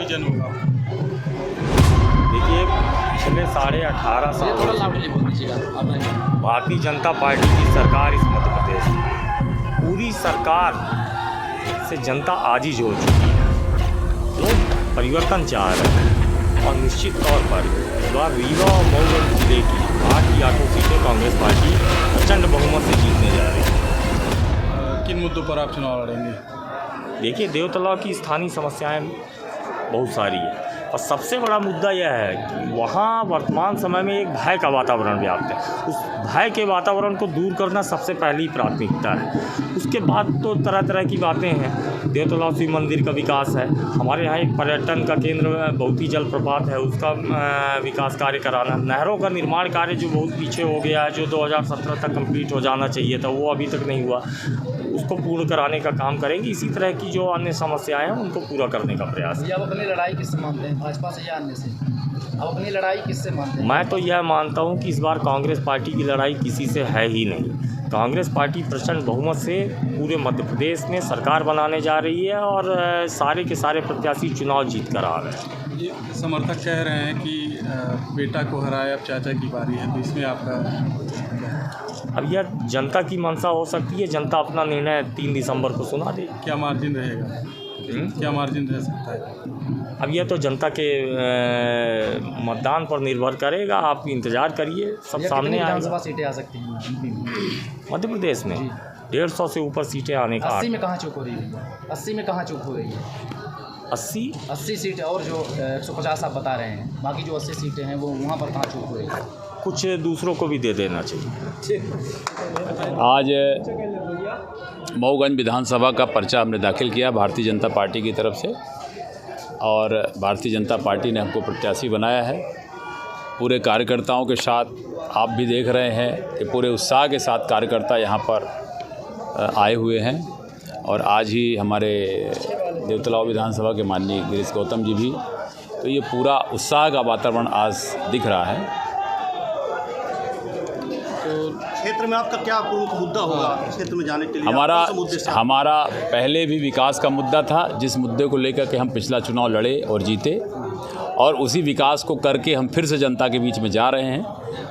Vision होगा? देखिए, पिछले 18.5 साल भारतीय जनता पार्टी की सरकार इस मध्य प्रदेश में, पूरी सरकार से जनता आजीज हो चुकी है। लोग परिवर्तन चाह रहे हैं और निश्चित तौर पर इस बार रीवा और मऊ जिले की 8 की 8 सीटें कांग्रेस पार्टी प्रचंड बहुमत से जीतने जा रही है। किन मुद्दों पर आप चुनाव लड़ेंगे? देखिए, देवतला की स्थानीय समस्याएं बहुत सारी है और सबसे बड़ा मुद्दा यह है कि वहाँ वर्तमान समय में एक भय का वातावरण व्याप्त है। उस भय के वातावरण को दूर करना सबसे पहली प्राथमिकता है। उसके बाद तो तरह तरह की बातें हैं। देवतला शिव मंदिर का विकास है, हमारे यहाँ एक पर्यटन का केंद्र बहुत ही जलप्रपात है, उसका विकास कार्य कराना, नहरों का निर्माण कार्य जो बहुत पीछे हो गया है, जो 2017 तक कंप्लीट हो जाना चाहिए था, वो अभी तक नहीं हुआ, उसको पूर्ण कराने का काम करेंगे। इसी तरह की जो अन्य समस्याएं हैं उनको पूरा करने का प्रयास। आप अपनी लड़ाई किससे मानते हैं, भाजपा से या अन्य से? आप अपनी लड़ाई किससे मानते हैं? मैं तो यह मानता हूं कि इस बार कांग्रेस पार्टी की लड़ाई किसी से है ही नहीं। कांग्रेस पार्टी प्रचंड बहुमत से पूरे मध्य प्रदेश में सरकार बनाने जा रही है और सारे के सारे प्रत्याशी चुनाव जीत कर आ रहे हैं। ये समर्थक कह रहे हैं कि बेटा को हराए, अब चाचा की बारी है, तो इसमें आपका क्या है? अब यह जनता की मंशा हो सकती है, जनता अपना निर्णय 3 दिसंबर को सुना दे। क्या मार्जिन रहेगा? क्या मार्जिन रह सकता है? अब यह तो जनता के मतदान पर निर्भर करेगा। आप इंतज़ार करिए, सब सामने आएगा। विधानसभा सीटें आ सकती हैं मध्य प्रदेश में 150 से ऊपर सीटें आने का। 80 में कहाँ चूक हो रही है? 80 में कहाँ चूक हो रही है? 80 सीटें और जो 150 आप बता रहे हैं, बाकी जो 80 सीटें हैं वो वहाँ पर कहाँ चूक हो रही है? कुछ दूसरों को भी दे देना चाहिए। आज मऊगंज विधानसभा का पर्चा हमने दाखिल किया भारतीय जनता पार्टी की तरफ से और भारतीय जनता पार्टी ने हमको प्रत्याशी बनाया है। पूरे कार्यकर्ताओं के साथ आप भी देख रहे हैं कि पूरे उत्साह के साथ कार्यकर्ता यहाँ पर आए हुए हैं और आज ही हमारे देवतला विधानसभा के माननीय गिरीश गौतम जी भी, तो ये पूरा उत्साह का वातावरण आज दिख रहा है। क्षेत्र में आपका क्या प्रमुख मुद्दा होगा क्षेत्र में जाने के लिए? हमारा पहले भी विकास का मुद्दा था, जिस मुद्दे को लेकर के हम पिछला चुनाव लड़े और जीते, और उसी विकास को करके हम फिर से जनता के बीच में जा रहे हैं।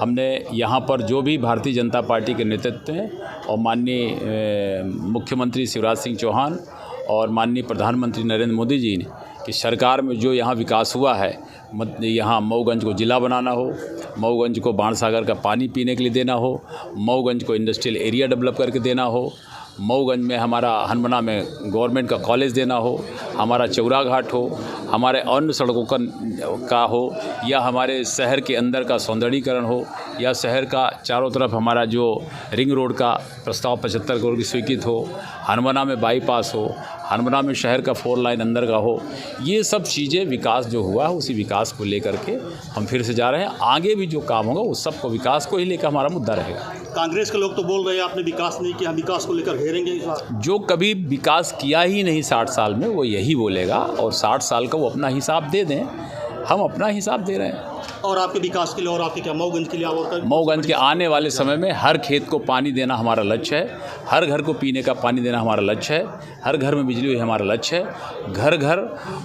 हमने यहाँ पर जो भी भारतीय जनता पार्टी के नेतृत्व में और माननीय मुख्यमंत्री शिवराज सिंह चौहान और माननीय प्रधानमंत्री नरेंद्र मोदी जी ने कि सरकार में जो यहाँ विकास हुआ है, यहाँ मऊगंज को ज़िला बनाना हो, मऊगंज को बाणसागर का पानी पीने के लिए देना हो, मऊगंज को इंडस्ट्रियल एरिया डेवलप करके देना हो, मऊगंज में हमारा हनमना में गवर्नमेंट का कॉलेज देना हो, हमारा चौरा घाट हो, हमारे अन्य सड़कों का हो, या हमारे शहर के अंदर का सौंदर्यीकरण हो, या शहर का चारों तरफ हमारा जो रिंग रोड का प्रस्ताव 75 करोड़ की स्वीकृत हो, हनमना में बाईपास हो, हनमना में शहर का 4 लाइन अंदर का हो। ये सब चीज़ें विकास जो हुआ है उसी विकास को लेकर के हम फिर से जा रहे हैं। आगे भी जो काम होगा उस सब को विकास को ही लेकर हमारा मुद्दा रहेगा। कांग्रेस के लोग तो बोल रहे हैं आपने विकास नहीं किया, हम विकास को लेकर घेरेंगे इस बार। जो कभी विकास किया ही नहीं 60 साल में वो यही बोलेगा, और 60 साल का वो अपना हिसाब दे दें, हम अपना हिसाब दे रहे हैं। और आपके विकास के लिए और आपके क्या मऊगंज के लिए और मऊगंज के आने वाले समय में हर खेत को पानी देना हमारा लक्ष्य है, हर घर को पीने का पानी देना हमारा लक्ष्य है, हर घर में बिजली हमारा लक्ष्य है, घर घर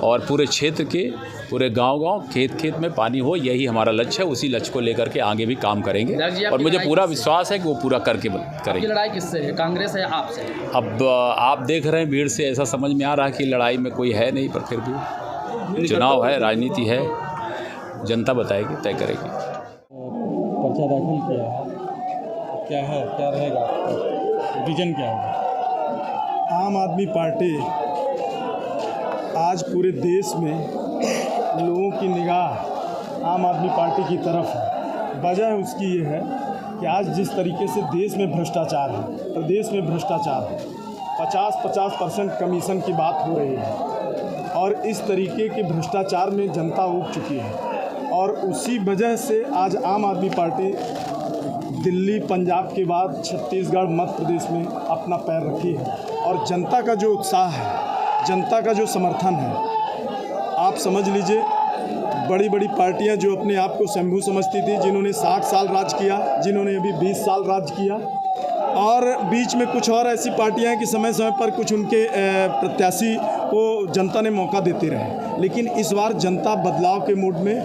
और पूरे क्षेत्र के पूरे गांव-गांव खेत में पानी हो, यही हमारा लक्ष्य है। उसी लक्ष्य को लेकर के आगे भी काम करेंगे और मुझे पूरा विश्वास है कि वो पूरा करके करेंगे। लड़ाई किससे है, कांग्रेस है या आपसे? अब आप देख रहे हैं भीड़ से ऐसा समझ में आ रहा है कि लड़ाई में कोई है नहीं, पर फिर भी चुनाव है, राजनीति है, जनता बताएगी, तय करेगी। पर्चा दाखिल किया है, क्या है, क्या रहेगा, विजन क्या होगा? आम आदमी पार्टी आज पूरे देश में लोगों की निगाह आम आदमी पार्टी की तरफ है। वजह उसकी ये है कि आज जिस तरीके से देश में भ्रष्टाचार है, प्रदेश में भ्रष्टाचार है, 50% कमीशन की बात हो रही है और इस तरीके के भ्रष्टाचार में जनता उब चुकी है और उसी वजह से आज आम आदमी पार्टी दिल्ली, पंजाब के बाद छत्तीसगढ़, मध्य प्रदेश में अपना पैर रखी है और जनता का जो उत्साह है, जनता का जो समर्थन है, आप समझ लीजिए बड़ी बड़ी पार्टियां जो अपने आप को शंभू समझती थी, जिन्होंने 60 साल राज किया, जिन्होंने अभी 20 साल राज किया, और बीच में कुछ और ऐसी पार्टियां हैं कि समय समय पर कुछ उनके प्रत्याशी को जनता ने मौका देते रहे, लेकिन इस बार जनता बदलाव के मूड में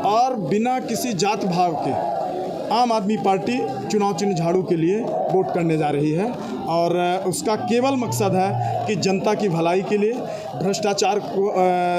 और बिना किसी जात भाव के आम आदमी पार्टी चुनाव चिन्ह झाड़ू के लिए वोट करने जा रही है और उसका केवल मकसद है कि जनता की भलाई के लिए, भ्रष्टाचार को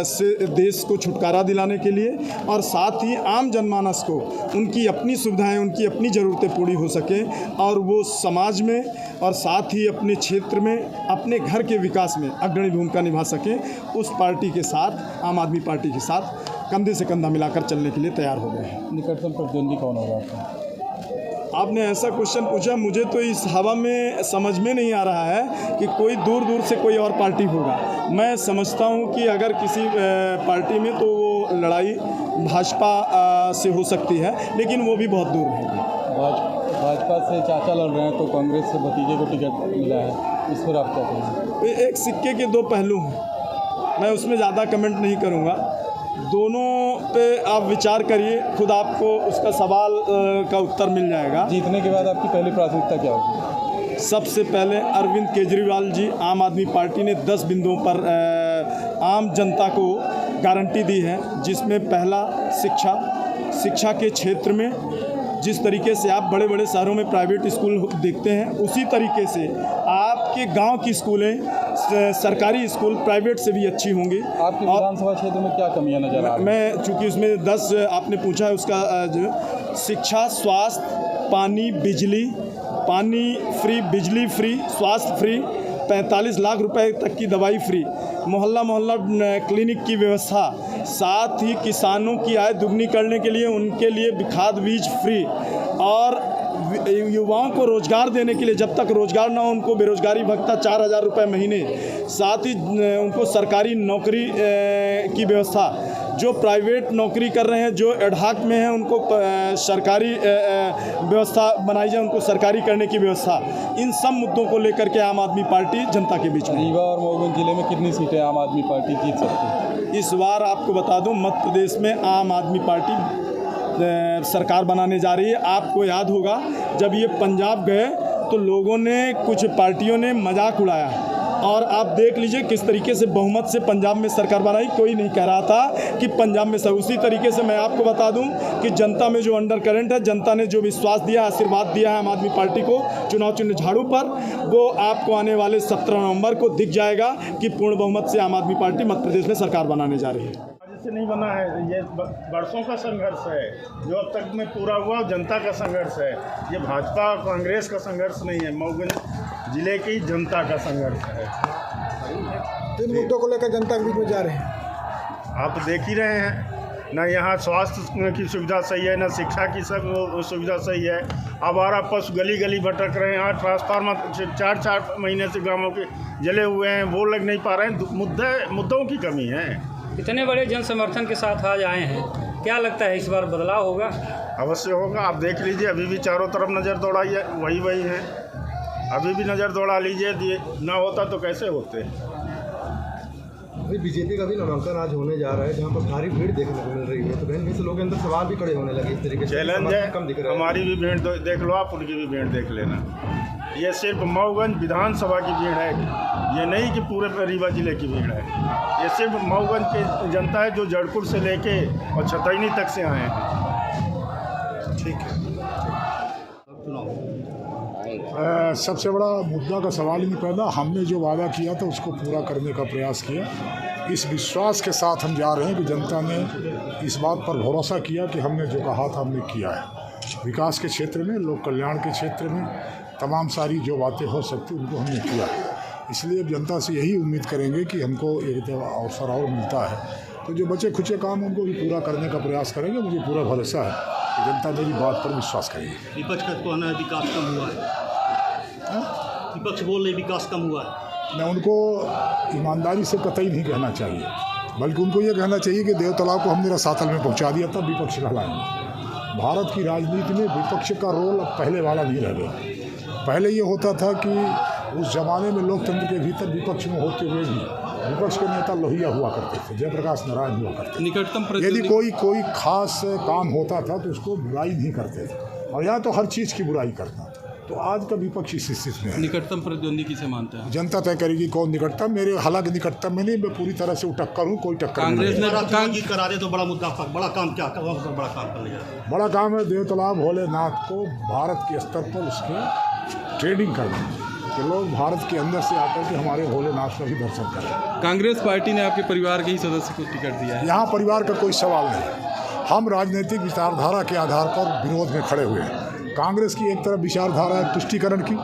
से देश को छुटकारा दिलाने के लिए और साथ ही आम जनमानस को उनकी अपनी सुविधाएं, उनकी अपनी ज़रूरतें पूरी हो सकें और वो समाज में और साथ ही अपने क्षेत्र में, अपने घर के विकास में अग्रणी भूमिका निभा सकें। उस पार्टी के साथ, आम आदमी पार्टी के साथ कंधे से कंधा मिलाकर चलने के लिए तैयार हो गए हैं। निकटतम प्रतिद्वंदी कौन होगा आपका? आपने ऐसा क्वेश्चन पूछा, मुझे तो इस हवा में समझ में नहीं आ रहा है कि कोई दूर दूर से कोई और पार्टी होगा। मैं समझता हूं कि अगर किसी पार्टी में तो वो लड़ाई भाजपा से हो सकती है, लेकिन वो भी बहुत दूर है। भाजपा से चाचा लड़ रहे हैं तो कांग्रेस से भतीजे को टिकट मिला है, इस पर आप क्या कहेंगे? एक सिक्के के दो पहलू हैं, मैं उसमें ज़्यादा कमेंट नहीं करूँगा। दोनों पे आप विचार करिए, खुद आपको उसका सवाल का उत्तर मिल जाएगा। जीतने के बाद आपकी पहली प्राथमिकता क्या होगी? सबसे पहले अरविंद केजरीवाल जी, आम आदमी पार्टी ने 10 बिंदुओं पर आम जनता को गारंटी दी है, जिसमें पहला शिक्षा के क्षेत्र में जिस तरीके से आप बड़े बड़े शहरों में प्राइवेट स्कूल देखते हैं, उसी तरीके से आपके गांव की स्कूलें, सरकारी स्कूल प्राइवेट से भी अच्छी होंगी। आपके विधानसभा क्षेत्र में क्या कमियां नजर आ रही हैं? मैं चूँकि उसमें 10 आपने पूछा है, उसका जो शिक्षा, स्वास्थ्य, पानी फ्री, बिजली फ्री, स्वास्थ्य फ्री, 45 लाख रुपए तक की दवाई फ्री, मोहल्ला क्लिनिक की व्यवस्था, साथ ही किसानों की आय दुगनी करने के लिए उनके लिए खाद बीज फ्री और युवाओं को रोज़गार देने के लिए, जब तक रोज़गार ना हो उनको बेरोज़गारी भत्ता 4000 रुपये महीने, साथ ही उनको सरकारी नौकरी की व्यवस्था, जो प्राइवेट नौकरी कर रहे हैं, जो एडहाक में हैं, उनको सरकारी व्यवस्था बनाई जाए, उनको सरकारी करने की व्यवस्था। इन सब मुद्दों को लेकर के आम आदमी पार्टी जनता के बीच में। रीवा और मऊगंज जिले में कितनी सीटें आम आदमी पार्टी जीत सकती है? इस बार आपको बता दूं, मध्य प्रदेश में आम आदमी पार्टी सरकार बनाने जा रही है। आपको याद होगा जब ये पंजाब गए तो लोगों ने, कुछ पार्टियों ने मजाक उड़ाया और आप देख लीजिए किस तरीके से बहुमत से पंजाब में सरकार बनाई। कोई नहीं कह रहा था कि पंजाब में उसी तरीके से मैं आपको बता दूं कि जनता में जो अंडर करंट है, जनता ने जो विश्वास दिया, आशीर्वाद दिया है आम आदमी पार्टी को चुनाव चिन्ह झाड़ू पर, वो आपको आने वाले 17 नवंबर को दिख जाएगा कि पूर्ण बहुमत से आम आदमी पार्टी मध्य प्रदेश में सरकार बनाने जा रही है। से नहीं बना है, ये बरसों का संघर्ष है जो अब तक में पूरा हुआ, जनता का संघर्ष है। ये भाजपा कांग्रेस का संघर्ष नहीं है, मऊगंज जिले की जनता का संघर्ष है। किन मुद्दों को लेकर जनता के बीच में जा रहे हैं? आप देख ही रहे हैं, न यहाँ स्वास्थ्य की सुविधा सही है, न शिक्षा की सब सुविधा सही है। आवारा पशु गली गली भटक रहे हैं। यहाँ ट्रांसफार्मर 4 महीने से गाँवों के जले हुए हैं, वो लग नहीं पा रहे हैं। मुद्दों की कमी है। इतने बड़े जन समर्थन के साथ आज आए हैं, क्या लगता है इस बार बदलाव होगा? अवश्य होगा। आप देख लीजिए, अभी भी चारों तरफ नज़र दौड़ाई है, वही है। अभी भी नज़र दौड़ा लीजिए, ना होता तो कैसे होते। अभी बीजेपी का भी नामांकन आज होने जा रहा है, जहाँ पर भारी भीड़ देखने को मिल रही है, तो कहीं से लोगों के अंदर सवाल भी खड़े होने लगे इस तरीके से। चैलेंज है, हमारी भी भीड़ देख लो आप, उनकी भी भीड़ देख लेना। ये सिर्फ मऊगंज विधानसभा की भीड़ है, ये नहीं कि पूरे रीवा जिले की भीड़ है। ये सिर्फ मऊगंज की जनता है जो जड़पुर से लेके और छतैनी तक से आए हैं। ठीक है। सबसे बड़ा मुद्दा का सवाल ही नहीं पैदा, हमने जो वादा किया था उसको पूरा करने का प्रयास किया। इस विश्वास के साथ हम जा रहे हैं कि जनता ने इस बात पर भरोसा किया कि हमने जो कहा था हमने किया है। विकास के क्षेत्र में, लोक कल्याण के क्षेत्र में तमाम सारी जो बातें हो सकती उनको हमने किया है। इसलिए अब जनता से यही उम्मीद करेंगे कि हमको एक अवसर और मिलता है तो जो बचे खुचे काम उनको भी पूरा करने का प्रयास करेंगे। मुझे पूरा भरोसा है कि जनता मेरी बात पर विश्वास करेगी। विपक्ष का कहना है विकास कम हुआ है, विपक्ष बोल रहे विकास कम हुआ है। मैं उनको ईमानदारी से कतई नहीं कहना चाहिए, बल्कि उनको ये कहना चाहिए कि देव तालाब को हमने रसातल में पहुंचा दिया, तब विपक्ष कहलाएंगे। भारत की राजनीति में विपक्ष का रोल अब पहले वाला नहीं रह गया। पहले ये होता था कि उस जमाने में लोकतंत्र के भीतर विपक्ष में होते हुए भी विपक्ष के नेता लोहिया हुआ करते थे, जयप्रकाश नारायण हुआ करते थे। निकटतम यदि कोई खास काम होता था तो उसको बुराई नहीं करते थे, और यहाँ तो हर चीज़ की बुराई करता था। तो आज का विपक्ष इस स्थिति में है। निकटतम प्रतिद्वंदी किसे मानते हैं? जनता तय करेगी कौन निकटतम। मेरे हालांकि निकटतम में नहीं, मैं पूरी तरह से टक्कर हूँ, कोई टक्कर कांग्रेस नहीं। ने जीत करा दे तो बड़ा मुद्दा, बड़ा काम क्या बड़ा काम कर लिया? बड़ा काम है देव तालाब भोलेनाथ को भारत के स्तर पर उसके ट्रेडिंग करना, कि लोग भारत के अंदर से आकर के हमारे भोलेनाथ का भी दर्शन करें। कांग्रेस पार्टी ने आपके परिवार के ही सदस्य को टिकट दिया है। यहाँ परिवार का कोई सवाल नहीं। हम राजनीतिक विचारधारा के आधार पर विरोध में खड़े हुए हैं। कांग्रेस की एक तरफ विचारधारा है तुष्टीकरण की,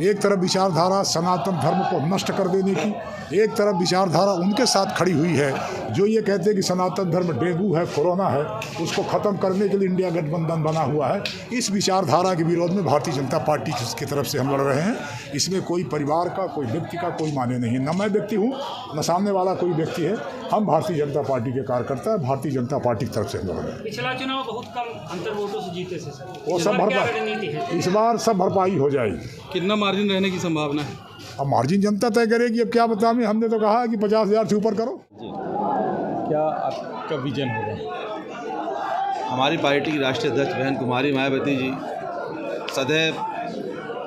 एक तरफ विचारधारा सनातन धर्म को नष्ट कर देने की, एक तरफ विचारधारा उनके साथ खड़ी हुई है जो ये कहते हैं कि सनातन धर्म डेंगू है, कोरोना है, उसको ख़त्म करने के लिए इंडिया गठबंधन बना हुआ है। इस विचारधारा के विरोध में भारतीय जनता पार्टी की तरफ से हम लड़ रहे हैं। इसमें कोई परिवार का, कोई व्यक्ति का कोई माने नहीं है। न मैं व्यक्ति हूँ, न सामने वाला कोई व्यक्ति है। हम भारतीय जनता पार्टी के कार्यकर्ता हैं, भारतीय जनता पार्टी की तरफ से हम लड़ रहे हैं। पिछला चुनाव बहुत कम अंतर वोटों से जीते से सर, वो सब भरपाई, इस बार सब भरपाई हो जाएगी। कितना मार्जिन रहने की संभावना है? अब मार्जिन जनता तय करेगी। अब क्या बताएं, हमने तो कहा है कि 50,000 से ऊपर करो। क्या आपका विजन होगा? हमारी पार्टी की राष्ट्रीय अध्यक्ष बहन कुमारी मायावती जी सदैव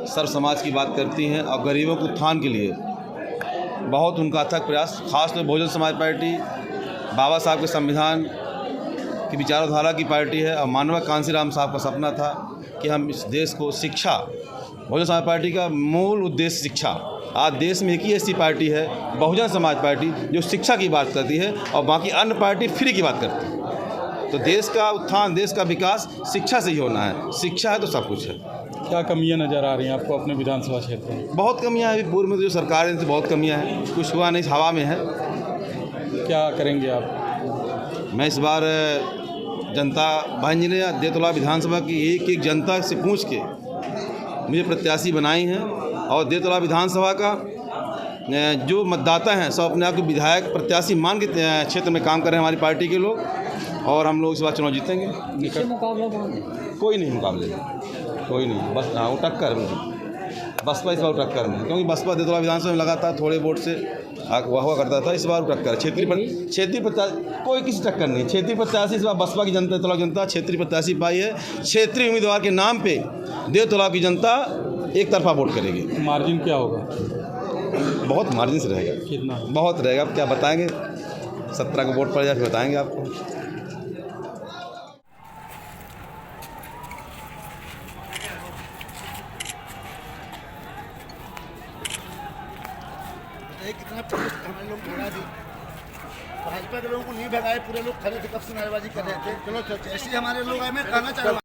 सर्व समाज की बात करती हैं और गरीबों के उत्थान के लिए बहुत उनका अथक प्रयास, खासतौर बहुजन समाज पार्टी बाबा साहब के संविधान की विचारधारा की पार्टी है। और मानवक कांसीराम साहब का सपना था कि हम इस देश को शिक्षा, बहुजन समाज पार्टी का मूल उद्देश्य शिक्षा। आज देश में एक ही ऐसी पार्टी है बहुजन समाज पार्टी जो शिक्षा की बात करती है और बाकी अन्य पार्टी फ्री की बात करती है। तो देश का उत्थान, देश का विकास शिक्षा से ही होना है। शिक्षा है तो सब कुछ है। क्या कमियां नज़र आ रही हैं आपको अपने विधानसभा क्षेत्र में? बहुत कमियां हैं। पूर्व में जो सरकार है बहुत कमियां हैं, कुछ हुआ नहीं, हवा में है। क्या करेंगे आप? मैं इस बार जनता बहन जी ने देवतला विधानसभा की एक जनता से पूछ के मुझे प्रत्याशी बनाई हैं और देवतला विधानसभा का जो मतदाता हैं सब अपने आप को विधायक प्रत्याशी मान के क्षेत्र में काम कर रहे हैं हमारी पार्टी के लोग, और हम लोग इस बार चुनाव जीतेंगे। मुकाबला कोई नहीं, मुकाबले कोई नहीं, बस हाँ वो टक्कर बसपा इस बार टक्कर में, क्योंकि बसपा देवतला विधानसभा में लगातार थोड़े वोट से हुआ करता था। इस बार टक्कर क्षेत्रीय प्रत्याशी, कोई किसी टक्कर नहीं। क्षेत्रीय प्रत्याशी इस बार बसपा की जनता, देवतला जनता क्षेत्रीय प्रत्याशी पाई है। क्षेत्रीय उम्मीदवार के नाम पे देवतला की जनता एक तरफा वोट करेगी। मार्जिन क्या होगा? बहुत मार्जिन से रहेगा। कितना? बहुत रहेगा। अब क्या बताएंगे, 17 का वोट पड़ जाए फिर बताएंगे आपको। कितना पुलिस हमारे लोग भगा दी, भाजपा के लोगों को नहीं भगाए, पूरे लोग खड़े थे, कब से नारेबाजी कर रहे थे। चलो जैसे हमारे लोग आए, मैं कहना चाह रहा हूँ